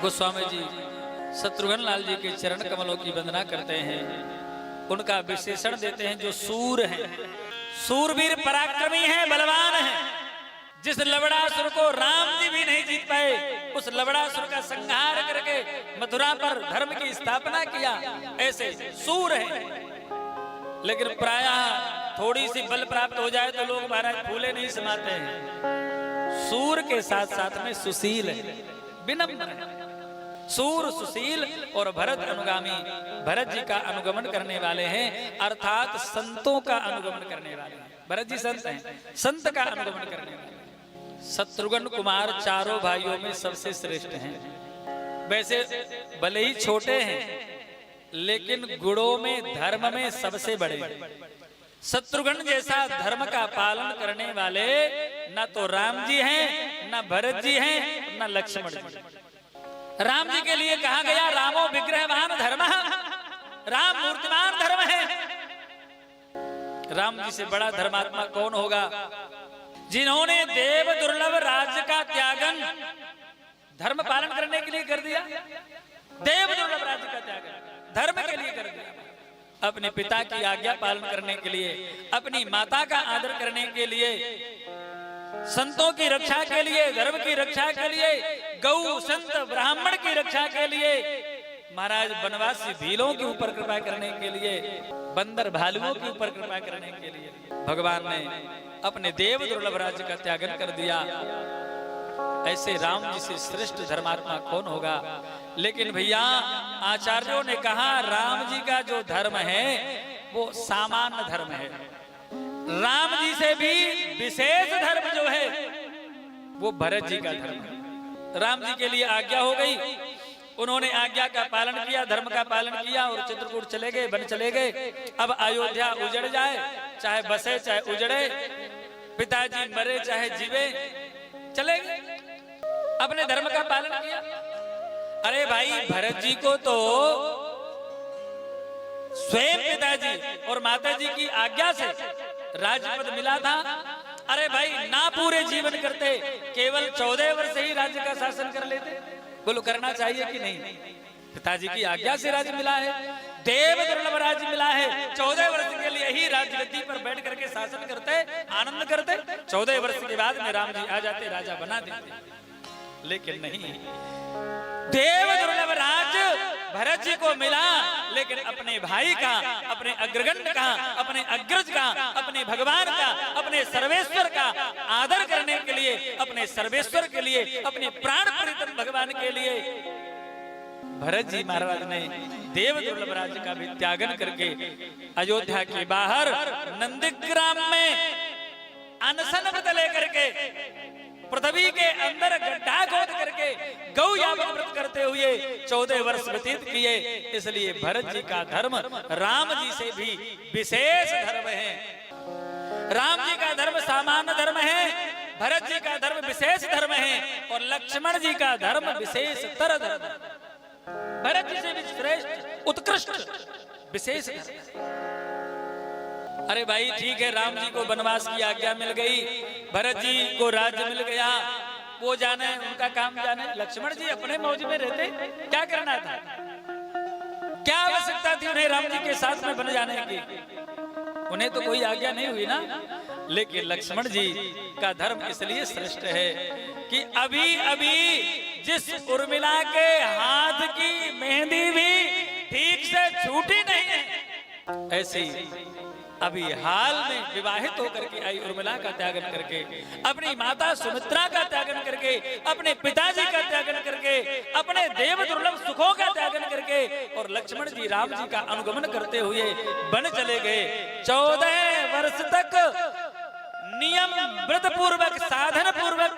गोस्वामी जी शत्रुघ्न लाल जी के चरण कमलों की वंदना करते हैं, उनका विशेषण देते हैं जो सूर हैं, सूरवीर पराक्रमी हैं, बलवान हैं। जिस लवड़ासुर को राम जी भी नहीं जीत पाए, उस लवड़ासुर का संहार करके मथुरा पर धर्म की स्थापना किया, ऐसे सूर हैं। लेकिन प्रायः थोड़ी सी बल प्राप्त हो जाए तो लोग महाराज फूले नहीं समाते हैं। सूर के साथ साथ में सुशील है, विनम्र है। सूर सुशील और भरत अनुगामी, भरत जी का अनुगमन करने वाले हैं, अर्थात संतों का अनुगमन करने वाले हैं। भरत जी संत हैं, संत का अनुगमन करने वाले। शत्रुघ्न कुमार चारों भाइयों में सबसे श्रेष्ठ हैं। वैसे भले ही छोटे हैं, लेकिन गुणों में, धर्म में सबसे बड़े। शत्रुघ्न जैसा धर्म का पालन करने वाले न तो राम जी हैं, न भरत जी हैं, न लक्ष्मण जी। राम जी के लिए कहा गया रामो विग्रहवान धर्म, राम मूर्तिमान धर्म है। राम जी से बड़ा धर्मात्मा कौन होगा? जिन्होंने देव दुर्लभ राज्य का त्यागन धर्म पालन करने के लिए कर दिया। देव दुर्लभ राज्य का त्यागन धर्म के लिए कर दिया। अपने पिता की आज्ञा पालन करने के लिए, अपनी माता का आदर करने के लिए, संतों की रक्षा के लिए, धर्म की रक्षा के लिए, गौ संत ब्राह्मण की रक्षा के लिए, महाराज वनवासी भीलों के ऊपर कृपा करने के लिए, बंदर भालुओं के ऊपर कृपा करने के लिए भगवान ने अपने देव दुर्लभ राज्य का त्यागन कर दिया। ऐसे राम जी से श्रेष्ठ धर्मात्मा कौन होगा? लेकिन भैया आचार्यों ने कहा राम जी का जो धर्म है वो सामान्य धर्म है। राम जी से भी विशेष धर्म जो है वो भरत जी का धर्म है। राम जी के लिए आज्ञा हो गई, उन्होंने आज्ञा का पालन किया, धर्म का पालन किया और चित्रकूट चले गए, वन चले गए। अब अयोध्या उजड़ जाए, चाहे बसे चाहे उजड़े, पिताजी मरे चाहे जीवे, चले गए, अपने धर्म का पालन किया। अरे भाई भरत जी को तो स्वयं पिताजी और माता जी की आज्ञा से राज्यपद मिला था। अरे भाई ना पूरे जीवन करते, केवल 14 वर्ष ही राज्य का शासन कर लेते। बोलो करना चाहिए कि नहीं? पिताजी की आज्ञा से राज्य मिला है, देव दुर्लभ राज्य मिला है। 14 वर्ष के लिए ही राजगद्दी पर बैठ करके शासन करते, आनंद करते। 14 वर्ष के बाद में राम जी आ जाते, राजा बना देते। लेकिन नहीं, देव दुर्लभ राज्य भरत जी को मिला, लेकिन अपने भाई का, अपने अग्रगण्य का, अपने अग्रज का, अपने भगवान का, अपने सर्वेश्वर का आदर करने के लिए, अपने सर्वेश्वर के लिए, अपने प्राण प्रीतम भगवान के लिए भरत जी महाराज ने देव दुर्लभ राज्य का भी त्यागन करके अयोध्या के बाहर नंदीग्राम में अनशन व्रत लेकर के, पृथ्वी के अंदर गड्ढा खोद करके गौ यापन व्रत करते हुए 14 वर्ष व्यतीत किए। इसलिए भरत जी का धर्म राम जी से भी विशेष धर्म है। राम जी का धर्म सामान्य धर्म है, भरत जी का धर्म विशेष धर्म है, और लक्ष्मण जी का धर्म विशेष तर धर्म। भरत जी से भी श्रेष्ठ, उत्कृष्ट, विशेष धर्म। अरे भाई ठीक है, राम जी को वनवास की आज्ञा मिल गई, भरत जी को राज्य मिल गया, वो जाने, उनका काम जाने। लक्ष्मण जी अपने मौज में रहते, क्या करना था? क्या आवश्यकता थी उन्हें राम जी के साथ में बन जाने की? उन्हें तो कोई आज्ञा नहीं हुई ना। लेकिन लक्ष्मण जी का धर्म इसलिए श्रेष्ठ है कि अभी अभी जिस उर्मिला के हाथ की मेहंदी भी ठीक से छूटी नहीं है, ऐसी अभी हाल में विवाहित होकर के आई उर्मिला का त्यागन करके, अपनी माता सुमित्रा का त्यागन करके, अपने पिताजी का त्यागन करके, अपने देव दुर्लभ सुखों का त्यागन करके, और लक्ष्मण जी राम जी का अनुगमन करते हुए वन चले गए। 14 वर्ष तक नियम व्रत पूर्वक, साधन पूर्वक,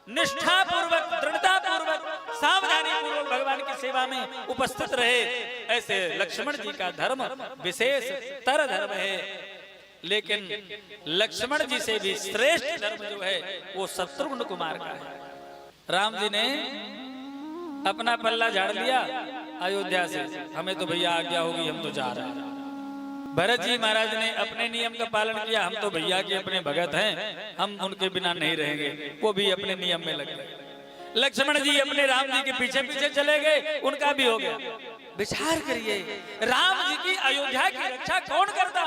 निष्ठा पूर्वक, दृढ़ता पूर्वक, सावधानी पूर्वक भगवान की सेवा में उपस्थित रहे। ऐसे लक्ष्मण जी का धर्म विशेष तर धर्म है। लेकिन लक्ष्मण जी से भी श्रेष्ठ धर्म जो है वो शत्रुघ्न कुमार का है। राम जी ने अपना पल्ला झाड़ लिया अयोध्या से, हमें तो भैया आज्ञा होगी, हम तो जा रहे हैं। भरत जी महाराज ने अपने नियम का पालन किया, हम तो भैया के अपने भगत हैं, हम उनके बिना नहीं रहेंगे, वो भी अपने नियम में लग गए। लक्ष्मण जी अपने राम जी के पीछे पीछे चले गए, उनका भी हो गया। विचार करिए, राम जी की अयोध्या की रक्षा कौन करता?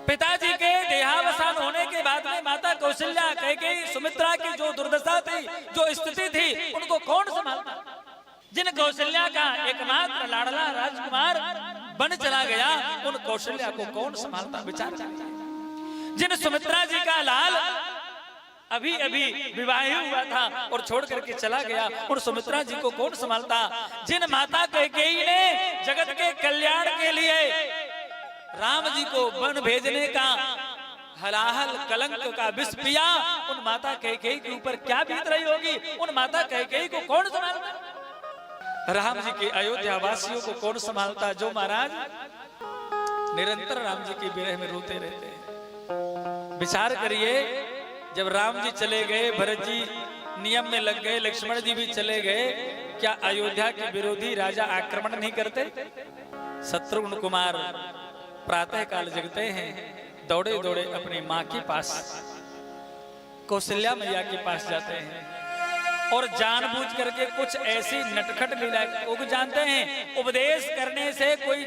पिताजी के देहावसान होने के बाद में माता कौशल्या, कैकेयी, सुमित्रा की जो दुर्दशा थी, जो स्थिति थी, उनको कौन संभालता? जिन कौशल्या का एकमात्र लाडला राजकुमार बन चला गया, उन कौशल्या को कौन संभालता? विचार करिए। जिन सुमित्रा जी का लाल अभी अभी विवाह हुआ था और छोड़ करके चला गया, उन सुमित्रा जी को कौन संभालता? जिन माता कैकेयी ने जगत के कल्याण के लिए राम जी को वन भेजने का हलाहल कलंक का विष पिया, उन माता कैकेयी के ऊपर क्या बीत रही होगी? उन माता कैकेयी को कौन संभालता? राम जी के अयोध्या वासियों को कौन संभालता? जो महाराज निरंतर राम जी के विरह में रोते रहते हैं। विचार करिए, जब राम जी चले गए, भरत जी नियम में लग गए, लक्ष्मण जी भी चले गए, क्या अयोध्या के विरोधी राजा आक्रमण नहीं करते? शत्रुघ्न कुमार प्रातः काल जगते हैं, दौड़े दौड़े अपनी माँ के पास, कौशल्या मैया के पास जाते हैं और जानबूझ करके कुछ ऐसी नटखट लीला, वो जानते हैं उपदेश करने से कोई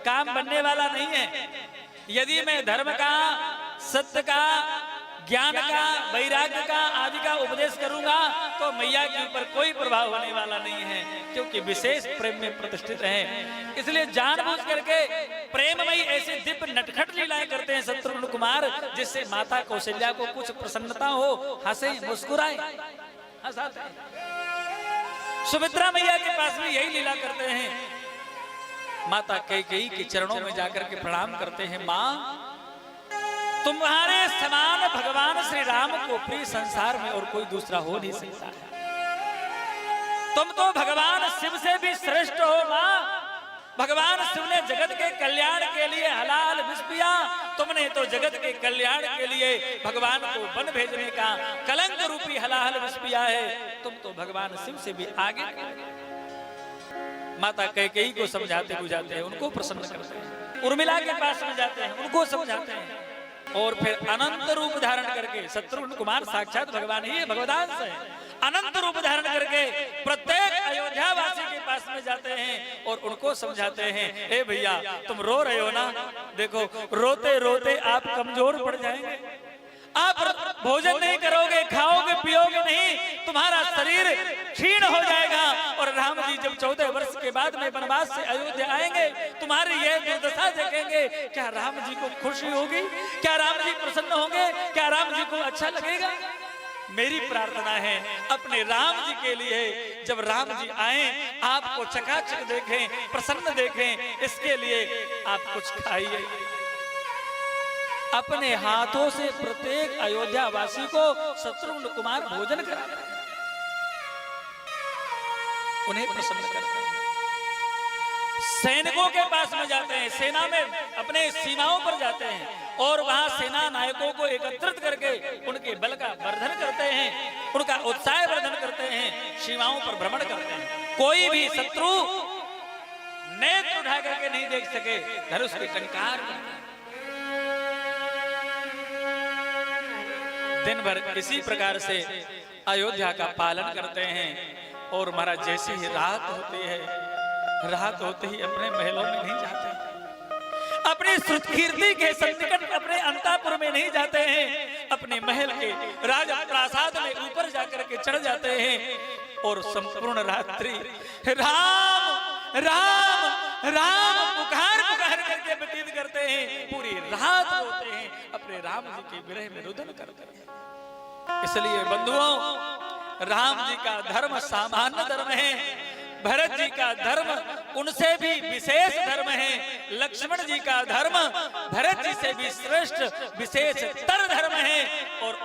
काम बनने वाला नहीं है। यदि मैं धर्म का, सत्य का, ज्ञान का, वैराग्य का आदि का उपदेश करूंगा तो मैया के ऊपर कोई प्रभाव होने वाला नहीं है, क्योंकि विशेष प्रेम में प्रतिष्ठित है। इसलिए जानबूझ करके प्रेममयी ऐसे दिव्य नटखट लीलाएं करते हैं शत्रुघ्न कुमार, जिससे माता कौशल्या को कुछ प्रसन्नता हो, हंसे, मुस्कुराए, हंसाते हैं। सुमित्रा मैया के पास भी यही लीला करते हैं। माता कैकेयी के चरणों में जाकर के प्रणाम करते हैं, माँ तुम्हारे समान भगवान श्री राम को प्रिय संसार में और कोई दूसरा हो नहीं सकता है। तुम तो भगवान शिव से भी श्रेष्ठ हो माँ। भगवान शिव ने जगत के कल्याण के लिए हलाल विष पिया, तुमने तो जगत के कल्याण के लिए भगवान को वन भेजने का कलंक रूपी हलाल विष पिया है। तुम तो भगवान शिव से भी आगे। माता कैकेयी को समझाते बुझाते हैं, उनको प्रसन्न करते हैं। उर्मिला के पास में जाते हैं, उनको समझाते हैं और फिर अनंत रूप धारण करके, शत्रुघ्न कुमार साक्षात भगवान ही भगवदांश है, अनंत रूप धारण करके प्रत्येक अयोध्या वासी के पास में जाते हैं और उनको समझाते हैं, ए भैया तुम रो रहे हो ना, देखो रोते रोते आप कमजोर पड़ जाएंगे, आप भोजन नहीं करोगे, खाओगे पियोगे नहीं, तुम्हारा शरीर क्षीण हो जाएगा। और राम जी जब 14 वर्ष के बाद में वनवास से अयोध्या आएंगे, तुम्हारी यह दुर्दशा देखेंगे, क्या राम जी को खुशी होगी? क्या राम जी प्रसन्न होंगे? क्या राम जी को अच्छा लगेगा? मेरी प्रार्थना है अपने राम जी के लिए, जब राम जी आए आपको चकाचक देखें, प्रसन्न देखें, इसके लिए आप कुछ खाइए। अपने हाथों से प्रत्येक अयोध्या वासी को शत्रुघ्न कुमार भोजन कराते हैं, उन्हें प्रसन्न करते हैं। सैनिकों के पास में जाते हैं, सेना में अपने सीमाओं पर जाते हैं और वहां सेना नायकों को एकत्रित करके उनके बल का वर्धन करते हैं, उनका उत्साह वर्धन करते हैं, सीमाओं पर भ्रमण करते हैं। कोई भी शत्रु नेत्र उठा करके नहीं देख सके, धनुष की टंकार करते हैं। दिन भर इसी प्रकार से अयोध्या का पालन करते हैं और महाराज जैसे ही रात होती है, रात होते ही अपने महलों में नहीं जाते, अपने सुकीर्ति के सन्निकट अपने अंतापुर में नहीं जाते हैं, अपने महल के राजा प्रासाद में ऊपर जाकर के चढ़ जाते हैं और संपूर्ण रात्रि राम राम राम पुकार पुकार करके व्यतीत करते हैं, पूरी रात होते हैं अपने राम जी के विरह में रुदन करते हैं। इसलिए बंधुओं, राम जी का धर्म सामान्य धर्म है, भरत जी का धर्म उनसे भी विशेष धर्म है, लक्ष्मण जी का धर्म भरत जी से भी श्रेष्ठ विशेष तर धर्म है और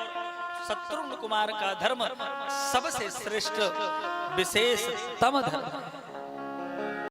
शत्रुघ्न कुमार का धर्म सबसे श्रेष्ठ विशेष तम धर्म है।